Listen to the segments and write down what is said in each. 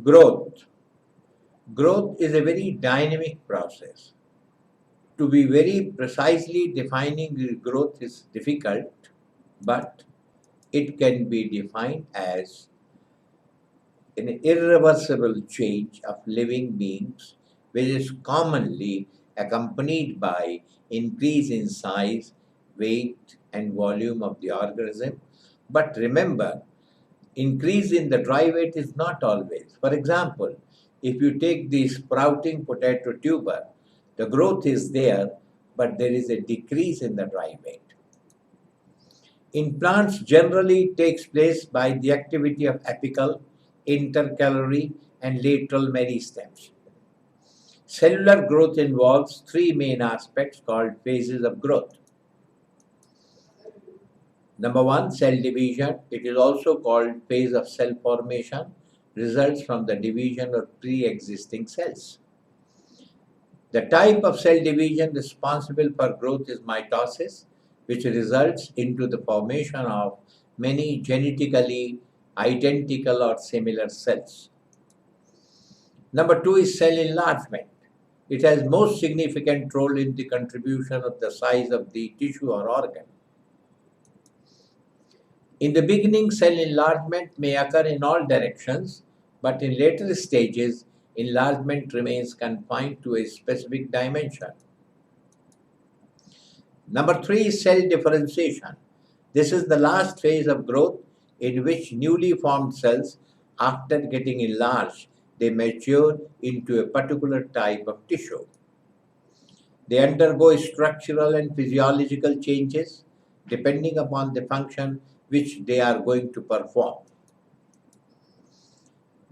Growth. Growth is a very dynamic process. To be very precisely defining the growth is difficult, but it can be defined as an irreversible change of living beings, which is commonly accompanied by increase in size, weight, and volume of the organism. But remember, increase in the dry weight is not always. For example, if you take the sprouting potato tuber, the growth is there, but there is a decrease in the dry weight. In plants, generally takes place by the activity of apical, intercalary, and lateral meristems. Cellular growth involves three main aspects called phases of growth. Number one, cell division. It is also called phase of cell formation, results from the division of pre-existing cells. The type of cell division responsible for growth is mitosis, which results into the formation of many genetically identical or similar cells. Number two is cell enlargement. It has most significant role in the contribution of the size of the tissue or organ. In the beginning, cell enlargement may occur in all directions, but in later stages, enlargement remains confined to a specific dimension. Number three is cell differentiation. This is the last phase of growth in which newly formed cells, after getting enlarged, they mature into a particular type of tissue. They undergo structural and physiological changes depending upon the function which they are going to perform.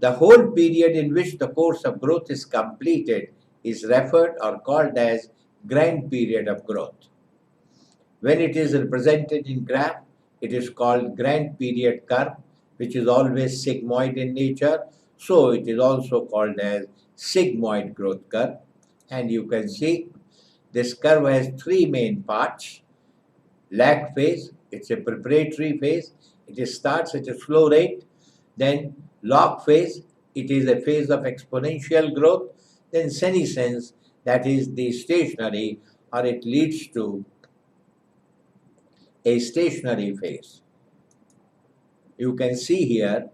The whole period in which the course of growth is completed is referred or called as grand period of growth. When it is represented in graph, it is called grand period curve, which is always sigmoid in nature. So it is also called as sigmoid growth curve. And you can see this curve has three main parts. Lag phase, it's a preparatory phase. It starts at a slow rate. Then log phase, it is a phase of exponential growth. Then senescence, that is the stationary, or it leads to a stationary phase. You can see here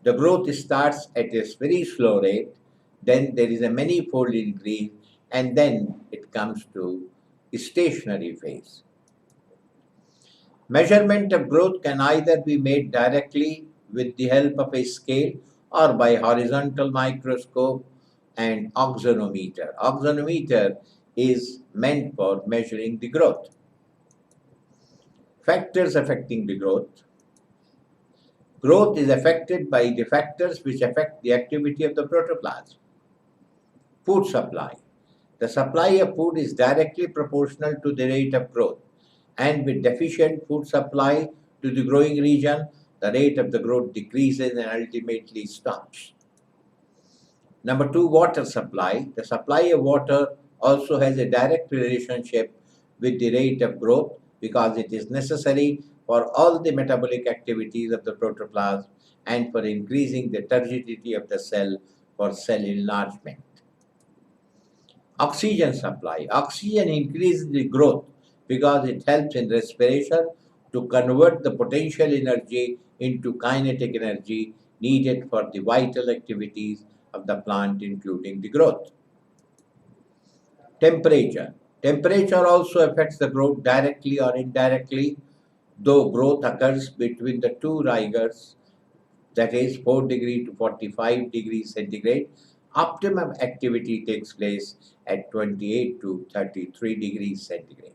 the growth starts at a very slow rate, then there is a manifold increase, and then it comes to a stationary phase. Measurement of growth can either be made directly with the help of a scale or by horizontal microscope and oxynometer. Oxynometer is meant for measuring the growth. Factors affecting the growth. Growth is affected by the factors which affect the activity of the protoplasm. Food supply. The supply of food is directly proportional to the rate of growth, and with deficient food supply to the growing region, the rate of the growth decreases and ultimately stops. Number two, water supply. The supply of water also has a direct relationship with the rate of growth because it is necessary for all the metabolic activities of the protoplasm and for increasing the turgidity of the cell for cell enlargement. Oxygen supply. Oxygen increases the growth because it helps in respiration to convert the potential energy into kinetic energy needed for the vital activities of the plant, including the growth. Temperature. Temperature also affects the growth directly or indirectly, though growth occurs between the two rigors, that is 4 degree to 45 degrees centigrade. Optimum activity takes place at 28 to 33 degrees centigrade.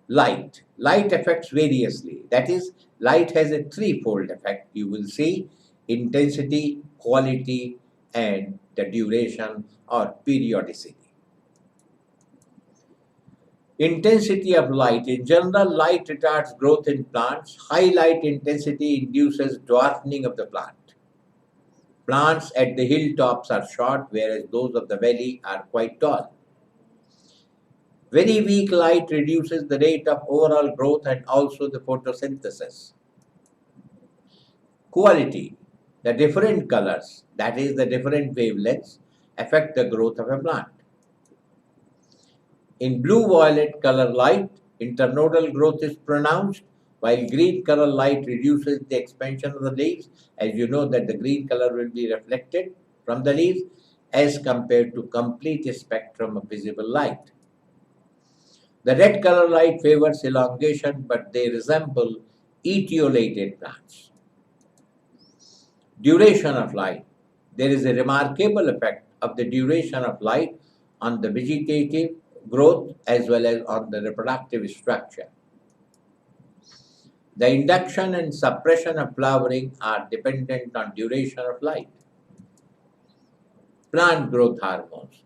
Light. Light affects variously. That is, light has a threefold effect. You will see intensity, quality, and the duration or periodicity. Intensity of light. In general, light retards growth in plants. High light intensity induces dwarfing of the plant. Plants at the hilltops are short, whereas those of the valley are quite tall. Very weak light reduces the rate of overall growth and also the photosynthesis. Quality. The different colors, that is the different wavelengths, affect the growth of a plant. In blue-violet color light, internodal growth is pronounced, while green color light reduces the expansion of the leaves. As you know that the green color will be reflected from the leaves as compared to complete spectrum of visible light. The red color light favors elongation, but they resemble etiolated plants. Duration of light. There is a remarkable effect of the duration of light on the vegetative growth as well as on the reproductive structure. The induction and suppression of flowering are dependent on duration of light. Plant growth hormones.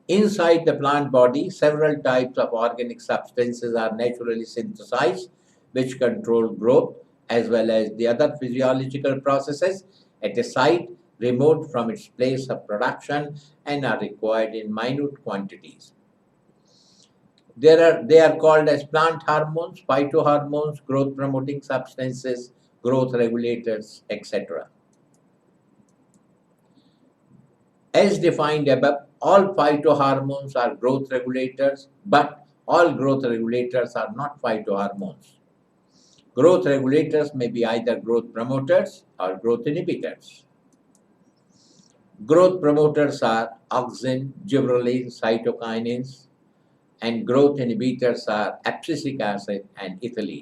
Inside the plant body, several types of organic substances are naturally synthesized, which control growth as well as the other physiological processes at a site remote from its place of production and are required in minute quantities. They are called as plant hormones, phytohormones, growth promoting substances, growth regulators, etc. As defined above, all phytohormones are growth regulators, but all growth regulators are not phytohormones. Growth regulators may be either growth promoters or growth inhibitors. Growth promoters are auxin, gibberellin, cytokinins, and growth inhibitors are abscisic acid and ethylene.